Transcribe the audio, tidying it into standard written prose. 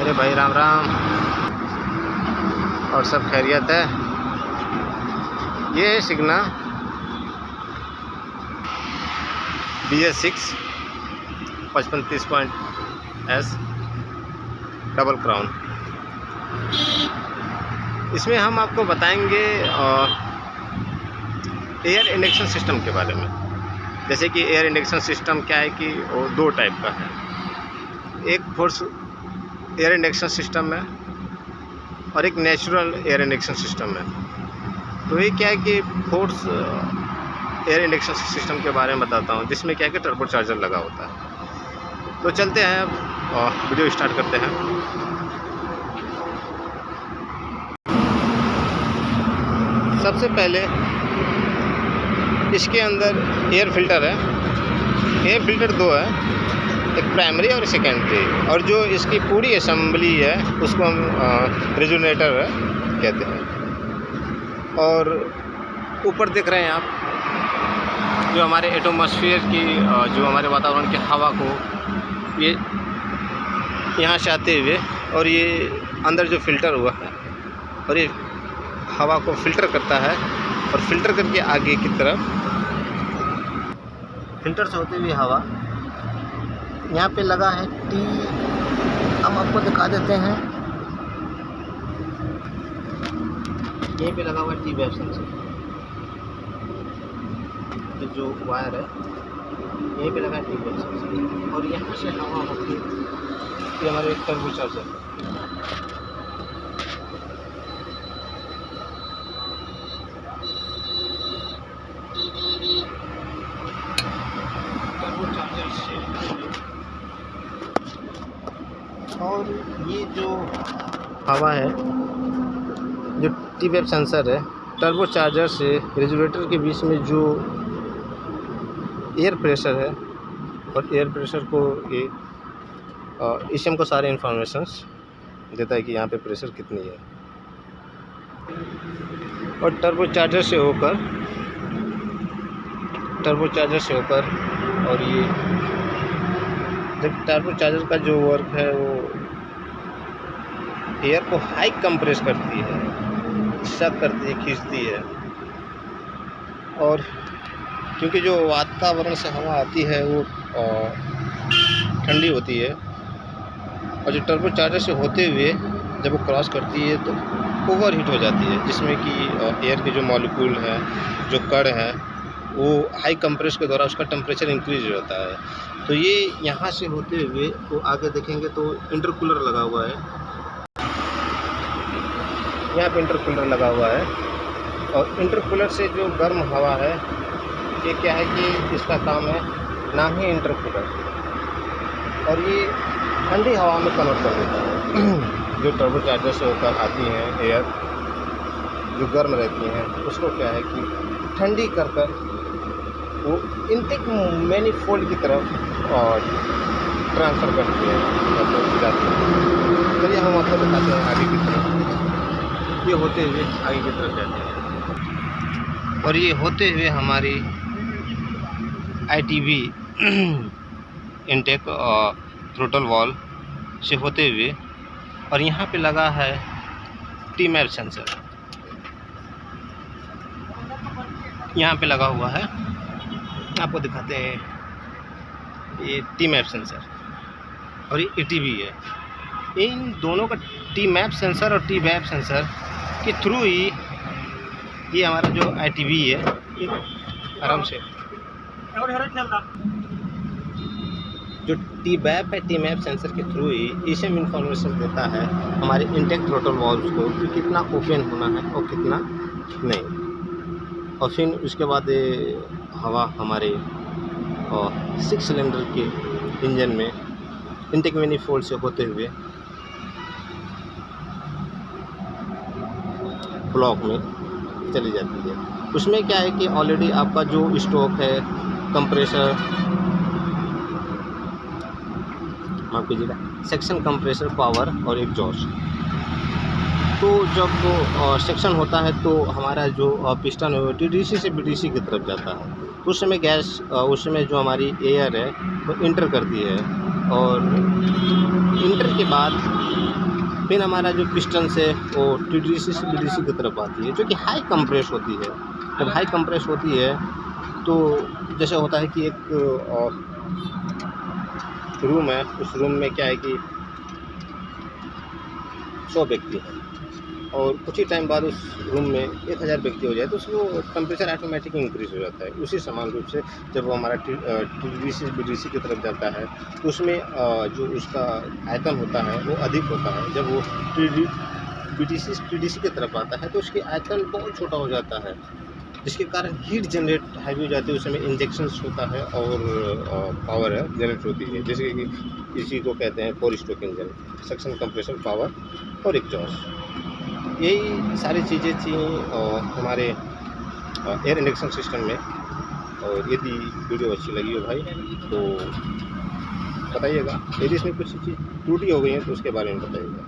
अरे भाई राम राम, और सब खैरियत है। ये है सिग्ना BS6 5530.S डबल क्राउन। इसमें हम आपको बताएंगे एयर इंडक्शन सिस्टम के बारे में। जैसे कि एयर इंडक्शन सिस्टम क्या है कि वो दो टाइप का है, एक फोर्स एयर इंडक्शन सिस्टम है और एक नेचुरल एयर इंडक्शन सिस्टम है। तो ये क्या है कि फोर्स एयर इंडक्शन सिस्टम के बारे में बताता हूँ, जिसमें क्या है कि टर्बो चार्जर लगा होता है। तो चलते हैं अब और वीडियो स्टार्ट करते हैं। सबसे पहले इसके अंदर एयर फिल्टर है। एयर फिल्टर दो है, एक प्राइमरी और सेकेंडरी, और जो इसकी पूरी असेंबली है उसको हम रेजोनेटर कहते हैं। और ऊपर देख रहे हैं आप, जो हमारे एटमॉस्फेयर की जो हमारे वातावरण की हवा को ये यहाँ से आते हुए, और ये अंदर जो फिल्टर हुआ है और ये हवा को फिल्टर करता है, और फिल्टर करके आगे की तरफ फिल्टर से होती हुई हवा यहाँ पे लगा है टी। हम आपको दिखा देते हैं, यहीं पे लगा हुआ टी वेब सेंसर। जो वायर है यहीं पे लगा है टी वेब सेंसर, और यहाँ से हवा होती है। ये हमारे एक टर्बो चार्जर है। और ये जो हवा है, जो टी वेब सेंसर है, टर्बो चार्जर से रेगुलेटर के बीच में जो एयर प्रेशर है, और एयर प्रेशर को ये इससे हमको सारे इंफॉर्मेशंस देता है कि यहाँ पे प्रेशर कितनी है। और टर्बो चार्जर से होकर और ये जब टर्बो चार्जर का जो वर्क है वो एयर को हाई कंप्रेस करती है, शक करती है, खींचती है। और क्योंकि जो वातावरण से हवा आती है वो ठंडी होती है, और जो टर्बो चार्जर से होते हुए जब वो क्रॉस करती है तो ओवर हीट हो जाती है, जिसमें कि एयर के जो मॉलिक्यूल हैं, जो कण हैं, वो हाई कंप्रेस के द्वारा उसका टेम्परेचर इंक्रीज हो जाता है। तो ये यहाँ से होते हुए वो आगे देखेंगे तो इंटरकूलर लगा हुआ है, यहाँ पे इंटरकूलर लगा हुआ है। और इंटरकूलर से जो गर्म हवा है, ये क्या है कि इसका काम है ना ही इंटरकूलर, और ये ठंडी हवा में कन्वर्ट कर देता है। जो टर्बो चार्जर से होकर आती हैं एयर, जो गर्म रहती हैं, उसको क्या है कि ठंडी कर वो इनटेक मैनीफोल्ड की तरफ और ट्रांसफ़र करती है, मतलब जाती है। चलिए हम आपको दिखाते हैं आगे की तरफ। ये होते हुए आगे की तरफ जाते हैं, और ये होते हुए हमारी ITV इनटेक थ्रोटल वॉल से होते हुए, और यहाँ पे लगा है TMAP सेंसर, यहाँ पे लगा हुआ है। आपको दिखाते हैं, ये TMAP सेंसर और ये ATV है। इन दोनों का TMAP सेंसर और TMAP सेंसर के थ्रू ही ये हमारा जो ITV है, ये आराम से जो TMAP सेंसर के थ्रू ही इसे इंफॉर्मेशन देता है हमारे इनटेक थ्रोटल वॉल्व्स को कि कितना ओपन होना है और कितना नहीं। और फिर उसके बाद हवा हमारे 6 सिलेंडर के इंजन में इनटेक मैनीफोल्ड से होते हुए ब्लॉक में चली जाती है। उसमें क्या है कि ऑलरेडी आपका जो स्टॉक है, कंप्रेसर, माफ कीजिएगा, सेक्शन कंप्रेसर, पावर और एग्जॉस्ट। तो जब सेक्शन होता है तो हमारा जो पिस्टन है वो TDC से BDC की तरफ जाता है। उस समय गैस, उस समय जो हमारी एयर है वो इंटर करती है, और इंटर के बाद फिर हमारा जो पिस्टन है वो TDC से BDC की तरफ आती है, जो कि हाई कंप्रेस होती है। जब हाई कंप्रेस होती है तो जैसे होता है कि एक रूम है, उस रूम में क्या है कि 100 व्यक्ति हैं और कुछ ही टाइम बाद उस रूम में 1000 व्यक्ति हो जाए तो उसको टेम्परेचर ऑटोमेटिक इंक्रीज़ हो जाता है। उसी समान रूप से जब वो हमारा TDC BDC की तरफ जाता है तो उसमें जो उसका आयतन होता है वो अधिक होता है। जब वो BDC TDC की तरफ आता है तो उसकी आयतन बहुत छोटा हो जाता है, जिसके कारण हीट जनरेट हैवी हो जाती है। उस समय इंजेक्शंस होता है और पावर है जनरेट होती है, जैसे कि इसी को कहते हैं 4 stroke engine, suction, compression, power और एग्जॉस्ट। यही सारी चीज़ें थी हमारे एयर इंडक्शन सिस्टम में। और यदि वीडियो अच्छी लगी हो भाई तो बताइएगा, यदि इसमें कुछ चीज़ त्रुटि हो गई है तो उसके बारे में बताइएगा।